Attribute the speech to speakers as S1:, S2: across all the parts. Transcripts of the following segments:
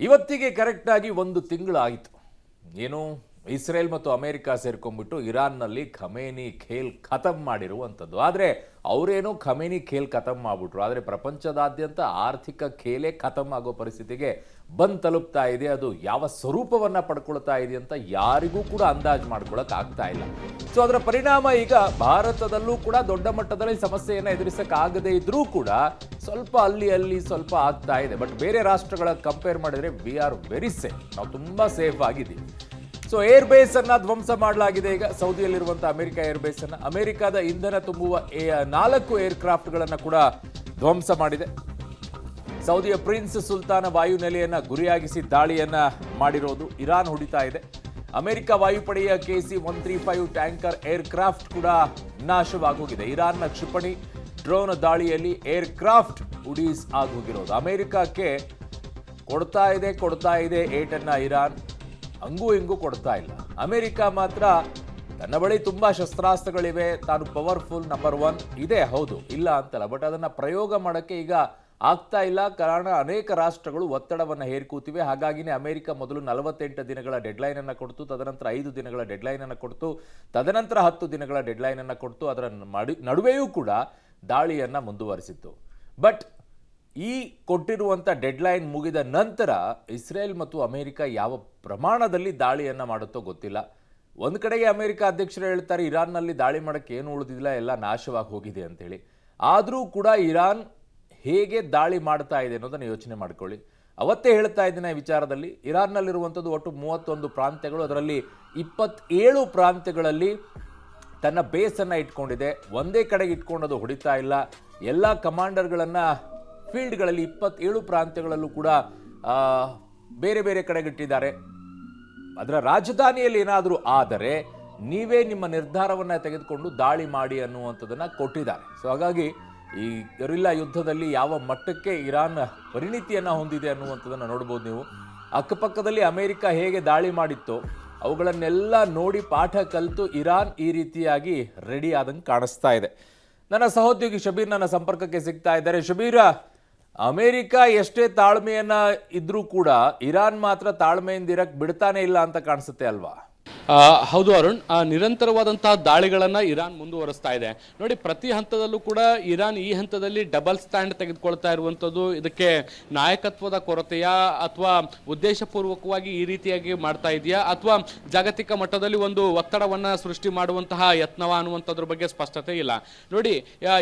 S1: ಇವತ್ತಿಗೆ ಕರೆಕ್ಟಾಗಿ ಒಂದು ತಿಂಗಳಾಯಿತು. ಏನು ಇಸ್ರೇಲ್ ಮತ್ತು ಅಮೆರಿಕ ಸೇರ್ಕೊಂಡ್ಬಿಟ್ಟು ಇರಾನ್ನಲ್ಲಿ ಖಮೇನಿ ಖೇಲ್ ಖತಮ್ ಮಾಡಿರುವಂಥದ್ದು. ಆದರೆ ಅವರೇನೋ ಖಮೇನಿ ಖೇಲ್ ಖತಮ್ ಮಾಡಿಬಿಟ್ರು. ಆದರೆ ಪ್ರಪಂಚದಾದ್ಯಂತ ಆರ್ಥಿಕ ಖೇಲೇ ಖತಮ್ ಆಗೋ ಪರಿಸ್ಥಿತಿಗೆ ಬಂದು ತಲುಪ್ತಾ ಇದೆ. ಅದು ಯಾವ ಸ್ವರೂಪವನ್ನು ಪಡ್ಕೊಳ್ತಾ ಇದೆ ಅಂತ ಯಾರಿಗೂ ಕೂಡ ಅಂದಾಜು ಮಾಡ್ಕೊಳಕ್ ಆಗ್ತಾ ಇಲ್ಲ. ಸೊ ಅದರ ಪರಿಣಾಮ ಈಗ ಭಾರತದಲ್ಲೂ ಕೂಡ ದೊಡ್ಡ ಮಟ್ಟದಲ್ಲಿ ಸಮಸ್ಯೆಯನ್ನು ಎದುರಿಸಕ್ಕಾಗದೇ ಇದ್ರೂ ಕೂಡ ಸ್ವಲ್ಪ ಅಲ್ಲಿ ಸ್ವಲ್ಪ ಆಗ್ತಾ ಇದೆ. ಬಟ್ ಬೇರೆ ರಾಷ್ಟ್ರಗಳ ಕಂಪೇರ್ ಮಾಡಿದ್ರೆ ವಿ ಆರ್ ವೆರಿ ಸೇಫ್. ನಾವು ತುಂಬಾ ಸೇಫ್ ಆಗಿದ್ದೀವಿ. ಸೊ ಏರ್ ಬೇಸ್ ಅನ್ನ ಧ್ವಂಸ ಮಾಡಲಾಗಿದೆ. ಈಗ ಸೌದಿಯಲ್ಲಿರುವಂತಹ ಅಮೆರಿಕ ಏರ್ ಬೇಸ್ ಅನ್ನ ಅಮೆರಿಕದ ಇಂಧನ ತುಂಬುವ 4 ಏರ್ಕ್ರಾಫ್ಟ್ಗಳನ್ನು ಕೂಡ ಧ್ವಂಸ ಮಾಡಿದೆ. ಸೌದಿಯ ಪ್ರಿನ್ಸ್ ಸುಲ್ತಾನ ವಾಯುನೆಲೆಯನ್ನ ಗುರಿಯಾಗಿಸಿ ದಾಳಿಯನ್ನ ಮಾಡಿರೋದು ಇರಾನ್ ಹೊಡಿತಾ ಇದೆ. ಅಮೆರಿಕ ವಾಯುಪಡೆಯ KC-135 ಟ್ಯಾಂಕರ್ ಏರ್ಕ್ರಾಫ್ಟ್ ಕೂಡ ನಾಶವಾಗೋಗಿದೆ. ಇರಾನ್ನ ಕ್ಷಿಪಣಿ ಡ್ರೋನ್ ದಾಳಿಯಲ್ಲಿ ಏರ್ಕ್ರಾಫ್ಟ್ ಉಡೀಸ್ ಆಗೋಗಿರೋದು. ಅಮೆರಿಕಕ್ಕೆ ಕೊಡ್ತಾ ಇದೆ ಏಟನ್ನ ಇರಾನ್. ಹಂಗೂ ಹಿಂಗೂ ಕೊಡ್ತಾ ಇಲ್ಲ. ಅಮೆರಿಕ ಮಾತ್ರ ತನ್ನ ಬಳಿ ತುಂಬಾ ಶಸ್ತ್ರಾಸ್ತ್ರಗಳಿವೆ, ತಾನು ಪವರ್ಫುಲ್ ನಂಬರ್ 1 ಇದೆ, ಹೌದು, ಇಲ್ಲ ಅಂತಲ್ಲ. ಬಟ್ ಅದನ್ನ ಪ್ರಯೋಗ ಮಾಡೋಕ್ಕೆ ಈಗ ಆಗ್ತಾ ಇಲ್ಲ. ಕಾರಣ ಅನೇಕ ರಾಷ್ಟ್ರಗಳು ಒತ್ತಡವನ್ನು ಹೇರ್ಕೂತಿವೆ. ಹಾಗಾಗಿನೇ ಅಮೆರಿಕ ಮೊದಲು 48 ದಿನಗಳ ಡೆಡ್ಲೈನ್ ಅನ್ನು ಕೊಡ್ತು, ತದನಂತರ 5 ದಿನಗಳ ಡೆಡ್ಲೈನ್ ಅನ್ನು ಕೊಡ್ತು, ತದನಂತರ 10 ದಿನಗಳ ಡೆಡ್ಲೈನ್ ಅನ್ನು ಕೊಡ್ತು. ಅದರ ನಡುವೆಯೂ ಕೂಡ ದಾಳಿಯನ್ನ ಮುಂದುವರಿಸಿತ್ತು. ಬಟ್ ಈ ಕೊಟ್ಟಿರುವಂಥ ಡೆಡ್ಲೈನ್ ಮುಗಿದ ನಂತರ ಇಸ್ರೇಲ್ ಮತ್ತು ಅಮೆರಿಕ ಯಾವ ಪ್ರಮಾಣದಲ್ಲಿ ದಾಳಿಯನ್ನು ಮಾಡುತ್ತೋ ಗೊತ್ತಿಲ್ಲ. ಒಂದು ಕಡೆಗೆ ಅಮೆರಿಕ ಅಧ್ಯಕ್ಷರು ಹೇಳ್ತಾರೆ ಇರಾನ್ನಲ್ಲಿ ದಾಳಿ ಮಾಡೋಕ್ಕೆ ಏನು ಉಳಿದಿಲ್ಲ, ಎಲ್ಲ ನಾಶವಾಗಿ ಹೋಗಿದೆ ಅಂತೇಳಿ. ಆದರೂ ಕೂಡ ಇರಾನ್ ಹೇಗೆ ದಾಳಿ ಮಾಡ್ತಾ ಇದೆ ಅನ್ನೋದನ್ನು ಯೋಚನೆ ಮಾಡ್ಕೊಳ್ಳಿ. ಅವತ್ತೇ ಹೇಳ್ತಾ ಇದ್ದೀನಿ ಈ ವಿಚಾರದಲ್ಲಿ. ಇರಾನ್ನಲ್ಲಿರುವಂಥದ್ದು ಒಟ್ಟು 31 ಪ್ರಾಂತ್ಯಗಳು, ಅದರಲ್ಲಿ 27 ಪ್ರಾಂತ್ಯಗಳಲ್ಲಿ ತನ್ನ ಬೇಸನ್ನು ಇಟ್ಕೊಂಡಿದೆ. ಒಂದೇ ಕಡೆಗೆ ಇಟ್ಕೊಂಡದು ಹೊಡಿತಾ ಇಲ್ಲ. ಎಲ್ಲ ಕಮಾಂಡರ್ಗಳನ್ನು ಫೀಲ್ಡ್ಗಳಲ್ಲಿ 27 ಪ್ರಾಂತ್ಯಗಳಲ್ಲೂ ಕೂಡ ಬೇರೆ ಬೇರೆ ಕಡೆಗಿಟ್ಟಿದ್ದಾರೆ. ಅದರ ರಾಜಧಾನಿಯಲ್ಲಿ ಏನಾದರೂ ಆದರೆ ನೀವೇ ನಿಮ್ಮ ನಿರ್ಧಾರವನ್ನು ತೆಗೆದುಕೊಂಡು ದಾಳಿ ಮಾಡಿ ಅನ್ನುವಂಥದ್ದನ್ನು ಕೊಟ್ಟಿದ್ದಾರೆ. ಸೊ ಹಾಗಾಗಿ ಈ ಗೆರಿಲ್ಲಾ ಯುದ್ಧದಲ್ಲಿ ಯಾವ ಮಟ್ಟಕ್ಕೆ ಇರಾನ್ ಪರಿಣಿತಿಯನ್ನು ಹೊಂದಿದೆ ಅನ್ನುವಂಥದ್ದನ್ನು ನೋಡ್ಬೋದು ನೀವು. ಅಕ್ಕಪಕ್ಕದಲ್ಲಿ ಅಮೆರಿಕ ಹೇಗೆ ದಾಳಿ ಮಾಡಿತ್ತೋ ಅವುಗಳನ್ನೆಲ್ಲ ನೋಡಿ ಪಾಠ ಕಲಿತು ಇರಾನ್ ಈ ರೀತಿಯಾಗಿ ರೆಡಿ ಆದಂಗೆ ಕಾಣಿಸ್ತಾ ಇದೆ. ನನ್ನ ಸಹೋದ್ಯೋಗಿ ಶಬೀರ್ ನನ್ನ ಸಂಪರ್ಕಕ್ಕೆ ಸಿಗ್ತಾ ಇದ್ದಾರೆ. ಶಬೀರ, ಅಮೆರಿಕ ಎಷ್ಟೇ ತಾಳ್ಮೆಯನ್ನ ಇದ್ರೂ ಕೂಡ ಇರಾನ್ ಮಾತ್ರ ತಾಳ್ಮೆಯಿಂದ ಇರಕ್ಕೆ ಬಿಡ್ತಾನೆ ಇಲ್ಲ ಅಂತ ಕಾಣಿಸುತ್ತೆ ಅಲ್ವಾ?
S2: ಹೌದು ಅರುಣ್, ನಿರಂತರವಾದಂತಹ ದಾಳಿಗಳನ್ನ ಇರಾನ್ ಮುಂದುವರಿಸ್ತಾ ಇದೆ. ನೋಡಿ, ಪ್ರತಿ ಹಂತದಲ್ಲೂ ಕೂಡ ಇರಾನ್ ಈ ಹಂತದಲ್ಲಿ ಡಬಲ್ ಸ್ಟ್ಯಾಂಡ್ ತೆಗೆದುಕೊಳ್ತಾ ಇರುವಂಥದ್ದು ಇದಕ್ಕೆ ನಾಯಕತ್ವದ ಕೊರತೆಯ ಅಥವಾ ಉದ್ದೇಶಪೂರ್ವಕವಾಗಿ ಈ ರೀತಿಯಾಗಿ ಮಾಡ್ತಾ ಇದೆಯಾ ಅಥವಾ ಜಾಗತಿಕ ಮಟ್ಟದಲ್ಲಿ ಒಂದು ಒತ್ತಡವನ್ನ ಸೃಷ್ಟಿ ಮಾಡುವಂತಹ ಯತ್ನವ ಅನ್ನುವಂಥದ್ರ ಬಗ್ಗೆ ಸ್ಪಷ್ಟತೆ ಇಲ್ಲ. ನೋಡಿ,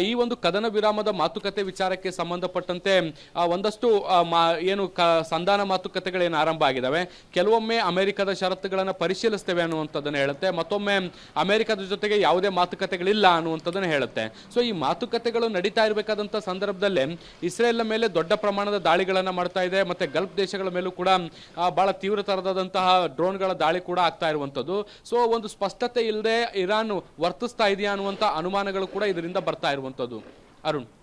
S2: ಈ ಒಂದು ಕದನ ವಿರಾಮದ ಮಾತುಕತೆ ವಿಚಾರಕ್ಕೆ ಸಂಬಂಧಪಟ್ಟಂತೆ ಒಂದಷ್ಟು ಸಂಧಾನ ಮಾತುಕತೆಗಳೇನು ಆರಂಭ ಆಗಿದ್ದಾವೆ. ಕೆಲವೊಮ್ಮೆ ಅಮೆರಿಕದ ಷರತ್ತುಗಳನ್ನು ಪರಿಶೀಲಿಸ್ತೇವೆ ಅನ್ನುವಂಥದ್ದನ್ನು ಹೇಳುತ್ತೆ, ಮತ್ತೊಮ್ಮೆ ಅಮೆರಿಕದ ಜೊತೆಗೆ ಯಾವುದೇ ಮಾತುಕತೆಗಳಿಲ್ಲ ಅನ್ನುವಂಥದ್ದನ್ನು ಹೇಳುತ್ತೆ. ಸೊ ಈ ಮಾತುಕತೆಗಳು ನಡೀತಾ ಇರಬೇಕಾದಂಥ ಸಂದರ್ಭದಲ್ಲೇ ಇಸ್ರೇಲ್ನ ಮೇಲೆ ದೊಡ್ಡ ಪ್ರಮಾಣದ ದಾಳಿಗಳನ್ನು ಮಾಡ್ತಾ ಇದೆ. ಮತ್ತೆ ಗಲ್ಫ್ ದೇಶಗಳ ಮೇಲೂ ಕೂಡ ಬಹಳ ತೀವ್ರತರದಂತಹ ಡ್ರೋನ್ಗಳ ದಾಳಿ ಕೂಡ ಆಗ್ತಾ ಇರುವಂಥದ್ದು. ಸೊ ಒಂದು ಸ್ಪಷ್ಟತೆ ಇಲ್ಲದೆ ಇರಾನ್ ವರ್ತಿಸ್ತಾ ಇದೆಯಾ ಅನ್ನುವಂಥ ಅನುಮಾನಗಳು ಕೂಡ ಇದರಿಂದ ಬರ್ತಾ ಇರುವಂಥದ್ದು. ಅರುಣ್,